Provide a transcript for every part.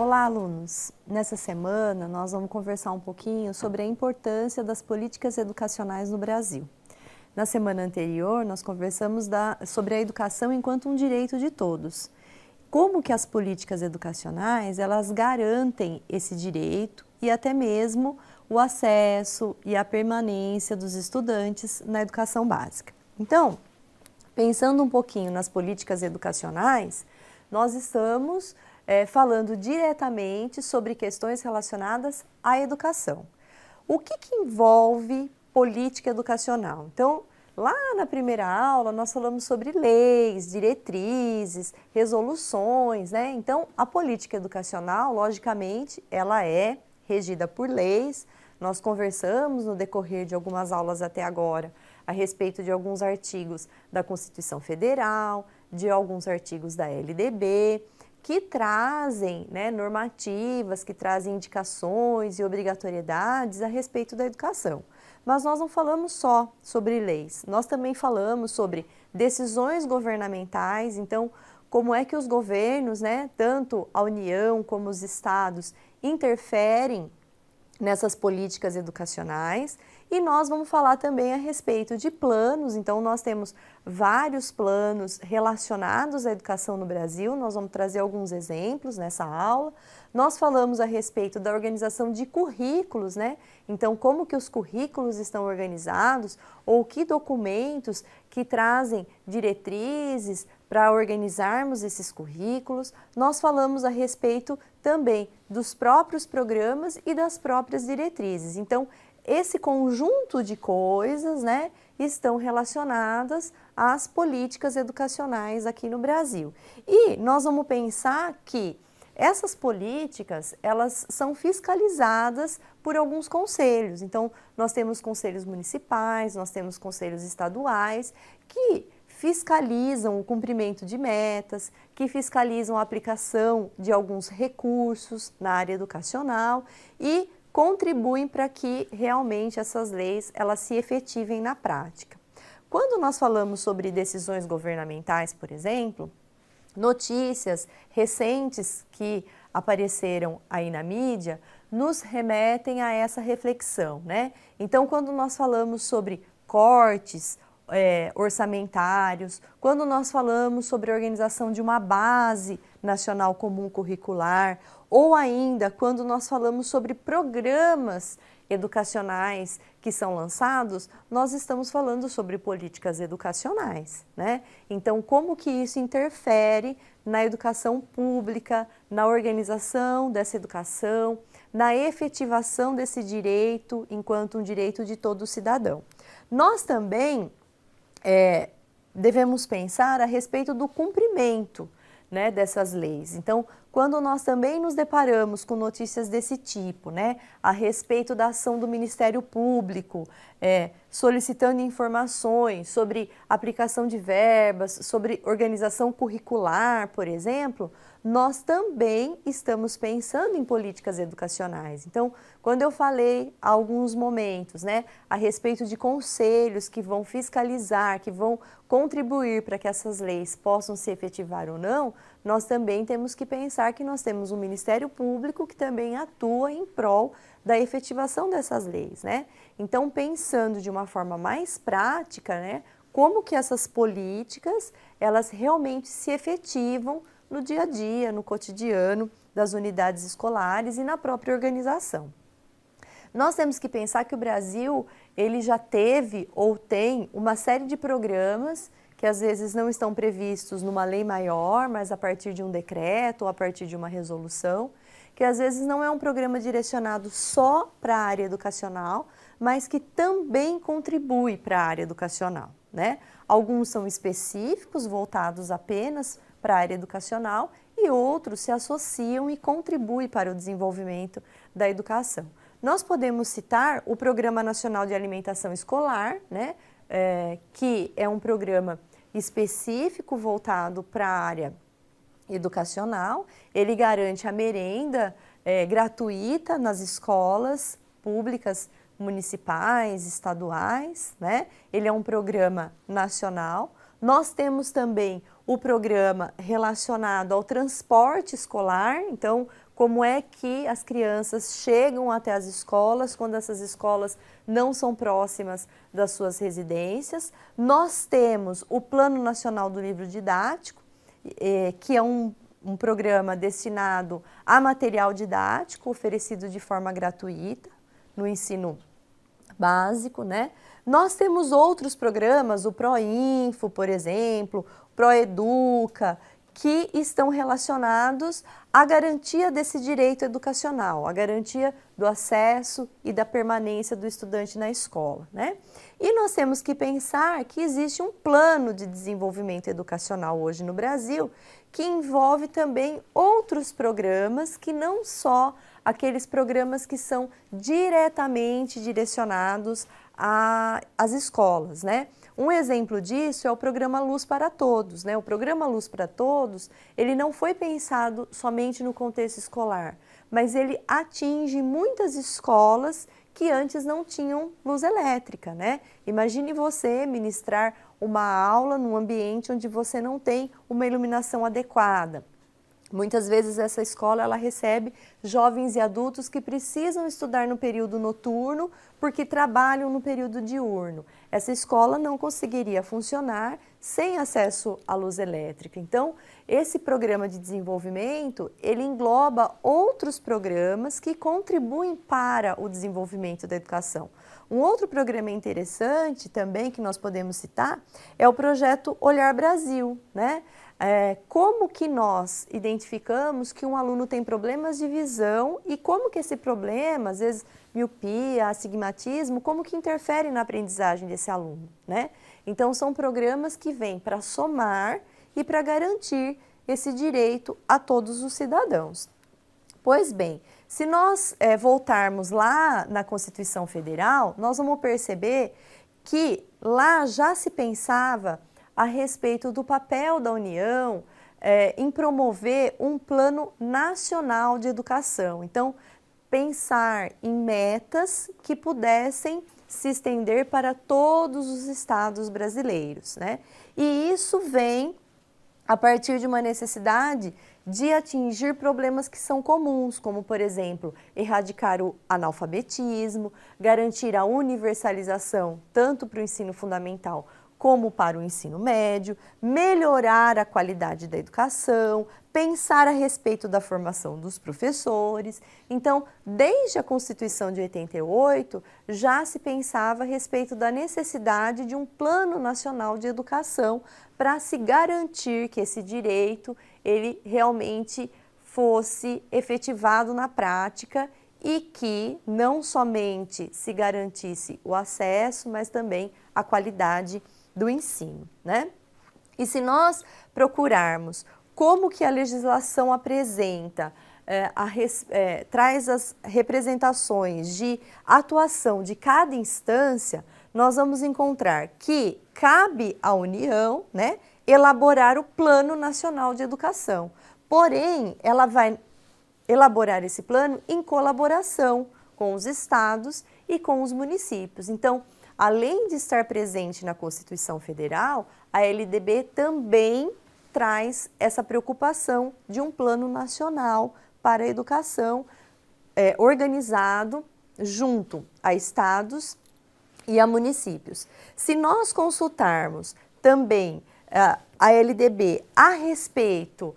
Olá, alunos! Nessa semana, nós vamos conversar um pouquinho sobre a importância das políticas educacionais no Brasil. Na semana anterior, nós conversamos sobre a educação enquanto um direito de todos. Como que as políticas educacionais, elas garantem esse direito e até mesmo o acesso e a permanência dos estudantes na educação básica. Então, pensando um pouquinho nas políticas educacionais, nós estamos falando diretamente sobre questões relacionadas à educação. O que envolve política educacional? Então, lá na primeira aula, nós falamos sobre leis, diretrizes, resoluções, né? Então, a política educacional, logicamente, ela é regida por leis. Nós conversamos no decorrer de algumas aulas até agora a respeito de alguns artigos da Constituição Federal, de alguns artigos da LDB, que trazem normativas, que trazem indicações e obrigatoriedades a respeito da educação. Mas nós não falamos só sobre leis, nós também falamos sobre decisões governamentais. Então, como é que os governos, tanto a União como os estados, interferem nessas políticas educacionais. E nós vamos falar também a respeito de planos. Então, nós temos vários planos relacionados à educação no Brasil. Nós vamos trazer alguns exemplos nessa aula. Nós falamos a respeito da organização de currículos, Então, como que os currículos estão organizados ou que documentos que trazem diretrizes para organizarmos esses currículos. Nós falamos a respeito também dos próprios programas e das próprias diretrizes. Então, esse conjunto de coisas, estão relacionadas às políticas educacionais aqui no Brasil. E nós vamos pensar que essas políticas, elas são fiscalizadas por alguns conselhos. Então, nós temos conselhos municipais, nós temos conselhos estaduais que fiscalizam o cumprimento de metas, que fiscalizam a aplicação de alguns recursos na área educacional e contribuem para que realmente essas leis elas se efetivem na prática. Quando nós falamos sobre decisões governamentais, por exemplo, notícias recentes que apareceram aí na mídia nos remetem a essa reflexão, Então, quando nós falamos sobre cortes orçamentários, quando nós falamos sobre a organização de uma base nacional comum curricular, ou ainda quando nós falamos sobre programas educacionais que são lançados, nós estamos falando sobre políticas educacionais, Então, como que isso interfere na educação pública, na organização dessa educação, na efetivação desse direito enquanto um direito de todo cidadão. Nós também devemos pensar a respeito do cumprimento dessas leis. Então, quando nós também nos deparamos com notícias desse tipo, a respeito da ação do Ministério Público, solicitando informações sobre aplicação de verbas, sobre organização curricular, por exemplo, nós também estamos pensando em políticas educacionais. Então, quando eu falei há alguns momentos, a respeito de conselhos que vão fiscalizar, que vão contribuir para que essas leis possam se efetivar ou não, nós também temos que pensar que nós temos um Ministério Público que também atua em prol da efetivação dessas leis, Então, pensando de uma forma mais prática, como que essas políticas, elas realmente se efetivam no dia a dia, no cotidiano das unidades escolares e na própria organização. Nós temos que pensar que o Brasil, ele já teve ou tem uma série de programas que às vezes não estão previstos numa lei maior, mas a partir de um decreto ou a partir de uma resolução, que às vezes não é um programa direcionado só para a área educacional, mas que também contribui para a área educacional, Alguns são específicos, voltados apenas para a área educacional, e outros se associam e contribuem para o desenvolvimento da educação. Nós podemos citar o Programa Nacional de Alimentação Escolar, que é um programa específico voltado para a área educacional. Ele garante a merenda gratuita nas escolas públicas municipais, estaduais, Ele é um programa nacional. Nós temos também o programa relacionado ao transporte escolar. Então, como é que as crianças chegam até as escolas, quando essas escolas não são próximas das suas residências. Nós temos o Plano Nacional do Livro Didático, que é um programa destinado a material didático, oferecido de forma gratuita no ensino básico, né? Nós temos outros programas, o Proinfo, por exemplo, o Proeduca, que estão relacionados à garantia desse direito educacional, à garantia do acesso e da permanência do estudante na escola, né? E nós temos que pensar que existe um plano de desenvolvimento educacional hoje no Brasil que envolve também outros programas que não só aqueles programas que são diretamente direcionados às escolas, né? Um exemplo disso é o programa Luz para Todos, né? O programa Luz para Todos, ele não foi pensado somente no contexto escolar, mas ele atinge muitas escolas que antes não tinham luz elétrica, né? Imagine você ministrar uma aula num ambiente onde você não tem uma iluminação adequada. Muitas vezes essa escola ela recebe jovens e adultos que precisam estudar no período noturno porque trabalham no período diurno. Essa escola não conseguiria funcionar sem acesso à luz elétrica. Então, esse programa de desenvolvimento, ele engloba outros programas que contribuem para o desenvolvimento da educação. Um outro programa interessante também que nós podemos citar é o projeto Olhar Brasil, né? Como que nós identificamos que um aluno tem problemas de visão e como que esse problema, às vezes miopia, astigmatismo, como que interfere na aprendizagem desse aluno, né? Então são programas que vêm para somar e para garantir esse direito a todos os cidadãos. Pois bem, se nós voltarmos lá na Constituição Federal, nós vamos perceber que lá já se pensava a respeito do papel da União em promover um plano nacional de educação. Então, pensar em metas que pudessem se estender para todos os estados brasileiros, né? E isso vem a partir de uma necessidade de atingir problemas que são comuns, como, por exemplo, erradicar o analfabetismo, garantir a universalização tanto para o ensino fundamental como para o ensino médio, melhorar a qualidade da educação, pensar a respeito da formação dos professores. Então, desde a Constituição de 88, já se pensava a respeito da necessidade de um Plano Nacional de Educação para se garantir que esse direito ele realmente fosse efetivado na prática e que não somente se garantisse o acesso, mas também a qualidade do ensino, né? E se nós procurarmos como que a legislação apresenta, traz as representações de atuação de cada instância, nós vamos encontrar que cabe à União, né, elaborar o Plano Nacional de Educação. Porém, ela vai elaborar esse plano em colaboração com os estados e com os municípios. Então, além de estar presente na Constituição Federal, a LDB também traz essa preocupação de um plano nacional para a educação organizado junto a estados e a municípios. Se nós consultarmos também a LDB a respeito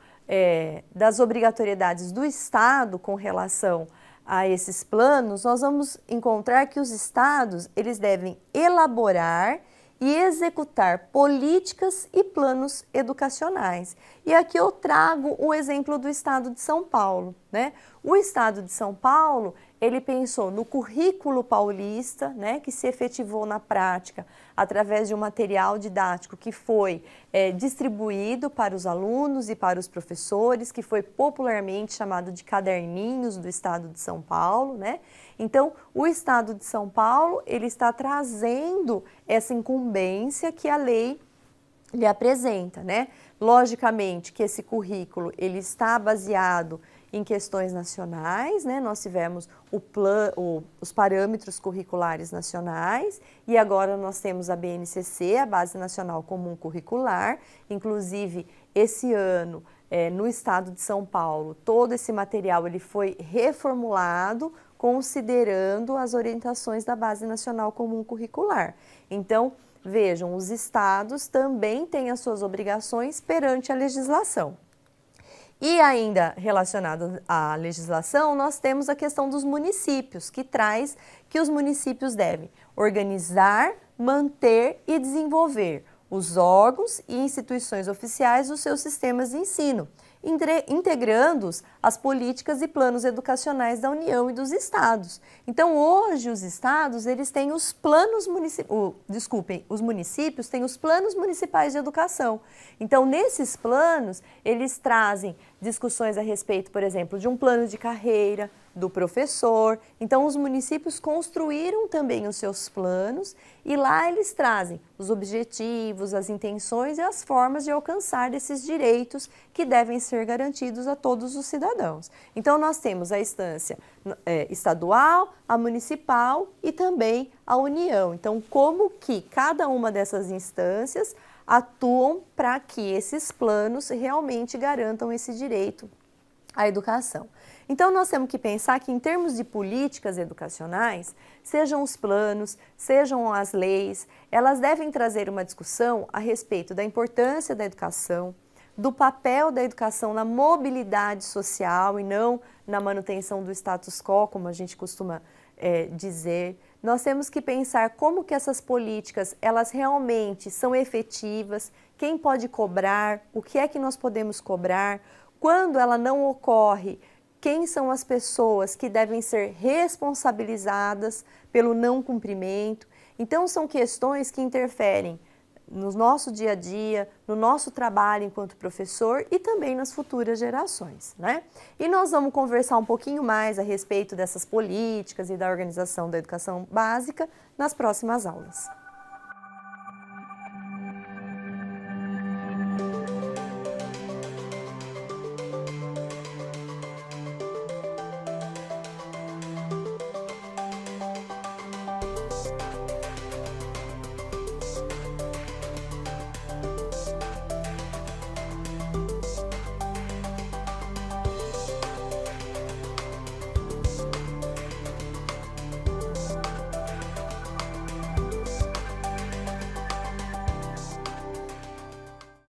das obrigatoriedades do Estado com relação a esses planos, nós vamos encontrar que os estados eles devem elaborar e executar políticas e planos educacionais. E aqui eu trago o exemplo do estado de São Paulo, né? O estado de São Paulo, ele pensou no currículo paulista, né, que se efetivou na prática através de um material didático que foi distribuído para os alunos e para os professores, que foi popularmente chamado de caderninhos do estado de São Paulo, né? Então, o estado de São Paulo, ele está trazendo essa incumbência que a lei lhe apresenta, né? Logicamente que esse currículo, ele está baseado em questões nacionais, né? Nós tivemos os parâmetros curriculares nacionais e agora nós temos a BNCC, a Base Nacional Comum Curricular. Inclusive, esse ano no estado de São Paulo, todo esse material ele foi reformulado considerando as orientações da Base Nacional Comum Curricular. Então, vejam, os estados também têm as suas obrigações perante a legislação. E ainda relacionado à legislação, nós temos a questão dos municípios, que traz que os municípios devem organizar, manter e desenvolver os órgãos e instituições oficiais dos seus sistemas de ensino, integrando-os às políticas e planos educacionais da União e dos estados. Então, hoje, os estados, eles têm os planos os municípios têm os planos municipais de educação. Então, nesses planos, eles trazem discussões a respeito, por exemplo, de um plano de carreira do professor. Então, os municípios construíram também os seus planos e lá eles trazem os objetivos, as intenções e as formas de alcançar esses direitos que devem ser garantidos a todos os cidadãos. Então, nós temos a instância estadual, a municipal e também a União. Então, como que cada uma dessas instâncias atuam para que esses planos realmente garantam esse direito à educação. Então, nós temos que pensar que, em termos de políticas educacionais, sejam os planos, sejam as leis, elas devem trazer uma discussão a respeito da importância da educação, do papel da educação na mobilidade social e não na manutenção do status quo, como a gente costuma dizer. Nós temos que pensar como que essas políticas, elas realmente são efetivas, quem pode cobrar, o que é que nós podemos cobrar, quando ela não ocorre, quem são as pessoas que devem ser responsabilizadas pelo não cumprimento. Então, são questões que interferem no nosso dia a dia, no nosso trabalho enquanto professor e também nas futuras gerações, né? E nós vamos conversar um pouquinho mais a respeito dessas políticas e da organização da educação básica nas próximas aulas.